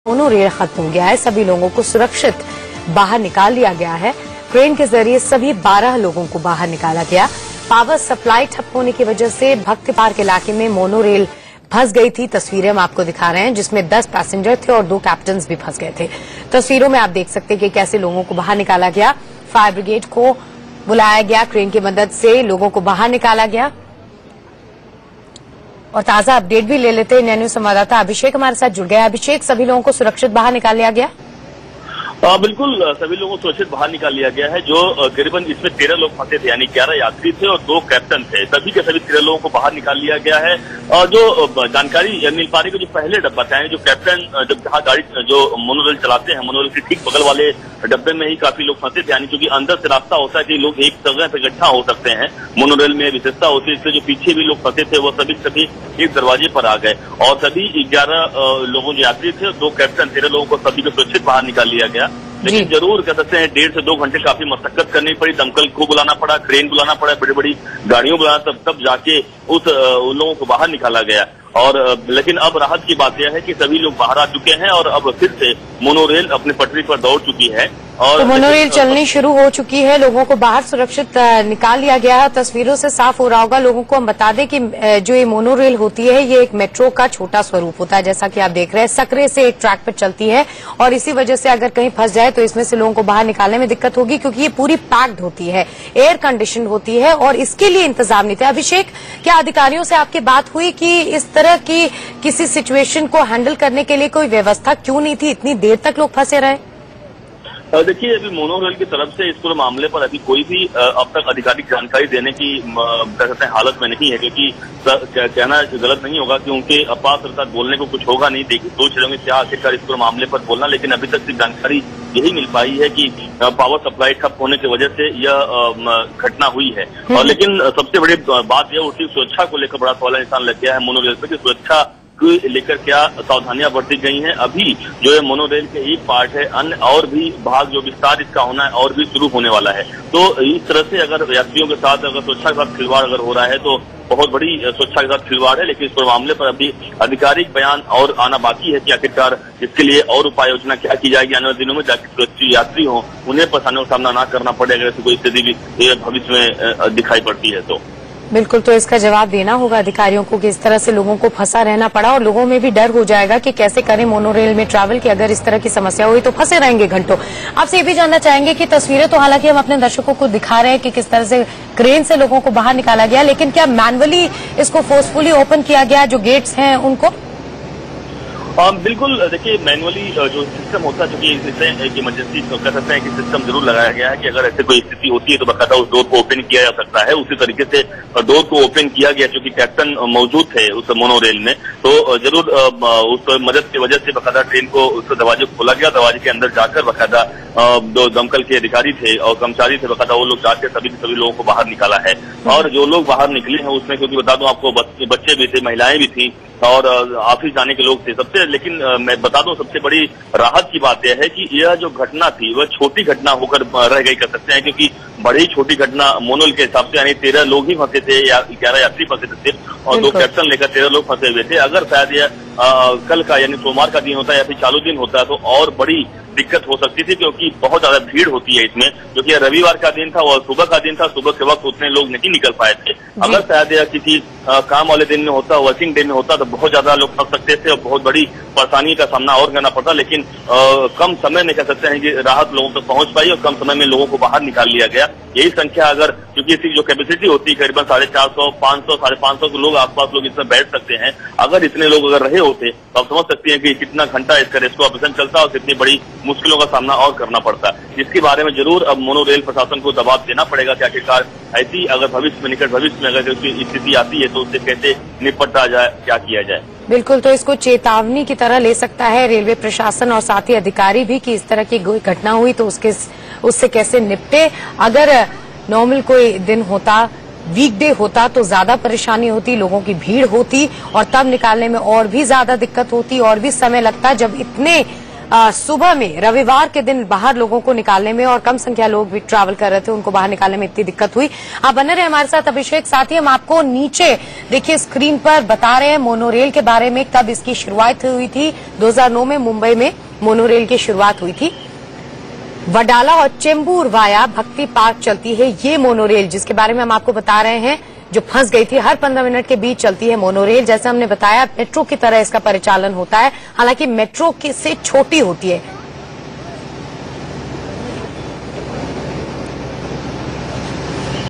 दोनों रेल खत्म हो गया है। सभी लोगों को सुरक्षित बाहर निकाल लिया गया है। क्रेन के जरिए सभी 12 लोगों को बाहर निकाला गया। पावर सप्लाई ठप होने की वजह से भक्ति पार्क इलाके में मोनो रेल फंस गई थी। तस्वीरें हम आपको दिखा रहे हैं जिसमें 10 पैसेंजर थे और 2 कैप्टन भी फंस गए थे। तस्वीरों में आप देख सकते हैं कि कैसे लोगों को बाहर निकाला गया। फायर ब्रिगेड को बुलाया गया, क्रेन की मदद से लोगों को बाहर निकाला गया। और ताजा अपडेट भी ले लेते हैं। नैन्यू संवाददाता अभिषेक हमारे साथ जुड़ गया। अभिषेक, सभी लोगों को सुरक्षित बाहर निकाल लिया गया? बिल्कुल, सभी लोगों को सुरक्षित बाहर निकाल लिया गया है। जो करीबन इसमें 13 लोग फंसे थे, यानी 11 यात्री थे और 2 कैप्टन थे। सभी के सभी 13 लोगों को बाहर निकाल लिया गया है। और जो जानकारी मिल पा रही है, जो पहले डब्बा था, जो कैप्टन जब जहाँ गाड़ी जो मोनोरेल चलाते हैं, मोनोरेल के ठीक बगल वाले डब्बे में ही काफी लोग फंसे थे। यानी क्योंकि अंदर से रास्ता होता है कि लोग एक जगह पे इकट्ठा हो सकते हैं, मोनोरेल में विशेषता होती है। इसलिए जो पीछे भी लोग फंसे थे वो सभी एक दरवाजे पर आ गए और सभी 11 लोगों जो यात्री थे, 2 कैप्टन, 13 लोगों को सभी को सुरक्षित बाहर निकाल लिया गया। लेकिन जरूर कह सकते हैं 1.5 से 2 घंटे काफी मशक्कत करनी पड़ी। दमकल को बुलाना पड़ा, क्रेन बुलाना पड़ा, बड़ी बड़ी गाड़ियों बुलाना, तब जाके उन लोगों को बाहर निकाला गया। और लेकिन अब राहत की बात यह है कि सभी लोग बाहर आ चुके हैं और अब फिर से मोनोरेल अपनी पटरी पर दौड़ चुकी है और तो मोनोरेल चलनी शुरू हो चुकी है। लोगों को बाहर सुरक्षित निकाल लिया गया है। तस्वीरों से साफ हो रहा होगा। लोगों को हम बता दें कि जो ये मोनोरेल होती है, ये एक मेट्रो का छोटा स्वरूप होता है। जैसा कि आप देख रहे हैं, सकरे से एक ट्रैक पर चलती है और इसी वजह से अगर कहीं फंस जाए तो इसमें से लोगों को बाहर निकालने में दिक्कत होगी, क्योंकि ये पूरी पैक्ड होती है, एयर कंडीशन होती है और इसके लिए इंतजाम नहीं थे। अभिषेक, क्या अधिकारियों से आपकी बात हुई कि इस तरह की किसी सिचुएशन को हैंडल करने के लिए कोई व्यवस्था क्यों नहीं थी? इतनी देर तक लोग फंसे रहे? देखिए, अभी मोनोरेल की तरफ से इस पूरे मामले पर अभी कोई भी अब तक आधिकारिक जानकारी देने की कह सकते हैं हालत में नहीं है, क्योंकि कहना गलत नहीं होगा कि उनके पास अर्थात बोलने को कुछ होगा नहीं। देखिए, सोच रहे होंगे क्या आखिरकार इस पूरे मामले पर बोलना, लेकिन अभी तक की जानकारी यही मिल पाई है कि पावर सप्लाई ठप होने की वजह से यह घटना हुई है। और लेकिन सबसे बड़ी बात यह उठी, सुरक्षा को लेकर बड़ा सवाल निशान लग गया है मोनोरेल पर कि सुरक्षा को लेकर क्या सावधानियां बरती गई हैं। अभी जो है मोनोरेल के एक पार्ट है, अन्य और भी भाग जो विस्तार इसका होना है और भी शुरू होने वाला है। तो इस तरह से अगर यात्रियों के साथ अगर सुरक्षा के साथ खिलवाड़ अगर हो रहा है तो बहुत बड़ी सुरक्षा के साथ खिलवाड़ है। लेकिन इस पूरे मामले पर अभी आधिकारिक बयान और आना बाकी है कि आखिरकार इसके लिए और उपाय योजना क्या की जाएगी आने वाले दिनों में, ताकि सुरक्षित यात्री हो उन्हें परेशानियों का सामना न करना पड़े अगर ऐसी कोई स्थिति भी भविष्य में दिखाई पड़ती है तो। बिल्कुल, तो इसका जवाब देना होगा अधिकारियों को कि इस तरह से लोगों को फंसा रहना पड़ा और लोगों में भी डर हो जाएगा कि कैसे करें मोनोरेल में ट्रैवल, कि अगर इस तरह की समस्या हुई तो फंसे रहेंगे घंटों। आपसे ये भी जानना चाहेंगे कि तस्वीरें तो हालांकि हम अपने दर्शकों को दिखा रहे हैं कि किस तरह से क्रेन से लोगों को बाहर निकाला गया, लेकिन क्या मैनुअली इसको फोर्सफुली ओपन किया गया, जो गेट्स हैं उनको? बिल्कुल, देखिए मैनुअली जो सिस्टम होता है, क्योंकि एक इमरजेंसी कह सकते हैं कि सिस्टम जरूर लगाया गया है कि अगर ऐसे कोई स्थिति होती है तो बाकायदा उस डोर को ओपन किया जा सकता है। उसी तरीके से डोर को ओपन किया गया, क्योंकि कैप्टन मौजूद थे उस मोनोरेल में, तो जरूर उस मदद की वजह से बाकायदा ट्रेन को उस दरवाजे को खोला गया। दरवाजे के अंदर जाकर बाकायदा जो दमकल के अधिकारी थे और कर्मचारी थे, बाकायदा वो लोग जाकर सभी लोगों को बाहर निकाला है। और जो लोग बाहर निकले हैं उसमें, क्योंकि बता दूं आपको, बच्चे भी थे, महिलाएं भी थी और ऑफिस जाने के लोग थे सबसे। लेकिन मैं बता दूं, सबसे बड़ी राहत की बात यह है कि यह जो घटना थी वह छोटी घटना होकर रह गई कह सकते हैं, क्योंकि बड़ी छोटी घटना मोनोरेल के हिसाब से, यानी 13 लोग ही फंसे थे या 11 यात्री फंसे थे सिर्फ, और 2 कैप्टन लेकर 13 लोग फंसे हुए थे। अगर शायद यह कल का यानी सोमवार का दिन होता है या फिर चालू दिन होता है तो और बड़ी दिक्कत हो सकती थी, क्योंकि बहुत ज्यादा भीड़ होती है इसमें। क्योंकि रविवार का दिन था और सुबह का दिन था, सुबह के वक्त उतने लोग नहीं निकल पाए थे। अगर शायद यह किसी काम वाले दिन में होता, वर्किंग डे में होता, तो बहुत ज्यादा लोग फंस सकते थे और बहुत बड़ी परेशानी का सामना और करना पड़ता। लेकिन कम समय में कह सकते हैं कि राहत लोगों तक पहुंच पाई और कम समय में लोगों को बाहर निकाल लिया गया। यही संख्या अगर, क्योंकि इसकी जो कैपेसिटी होती है करीबन 450, 500, 550 लोग आसपास लोग इसमें बैठ सकते हैं, अगर इतने लोग अगर रहे होते तो आप समझ सकते हैं कि कितना घंटा इसका रेस्क्यू ऑपरेशन चलता और कितनी बड़ी मुश्किलों का सामना और करना पड़ता। इसके बारे में जरूर अब मोनोरेल प्रशासन को दबाव देना पड़ेगा कि आखिरकार ऐसी अगर भविष्य में, निकट भविष्य में अगर स्थिति आती है तो उससे कैसे निपटा जाए, क्या किया जाए। बिल्कुल, तो इसको चेतावनी की तरह ले सकता है रेलवे प्रशासन और साथ ही अधिकारी भी कि इस तरह की घटना हुई तो उससे कैसे निपटे। अगर नॉर्मल कोई दिन होता, वीकडे होता, तो ज्यादा परेशानी होती, लोगों की भीड़ होती और तब निकालने में और भी ज्यादा दिक्कत होती और भी समय लगता। जब इतने सुबह में रविवार के दिन बाहर लोगों को निकालने में और कम संख्या लोग भी ट्रैवल कर रहे थे, उनको बाहर निकालने में इतनी दिक्कत हुई। आप बने रहे हमारे साथ अभिषेक। साथ ही हम आपको नीचे देखिए स्क्रीन पर बता रहे हैं मोनोरेल के बारे में, कब इसकी शुरुआत हुई थी। 2009 में मुंबई में मोनोरेल की शुरुआत हुई थी। वडाला और चेंबूर वाया भक्ति पार्क चलती है ये मोनोरेल, जिसके बारे में हम आपको बता रहे हैं, जो फंस गई थी। हर 15 मिनट के बीच चलती है मोनोरेल। जैसे हमने बताया मेट्रो की तरह इसका परिचालन होता है, हालांकि मेट्रो से छोटी होती है।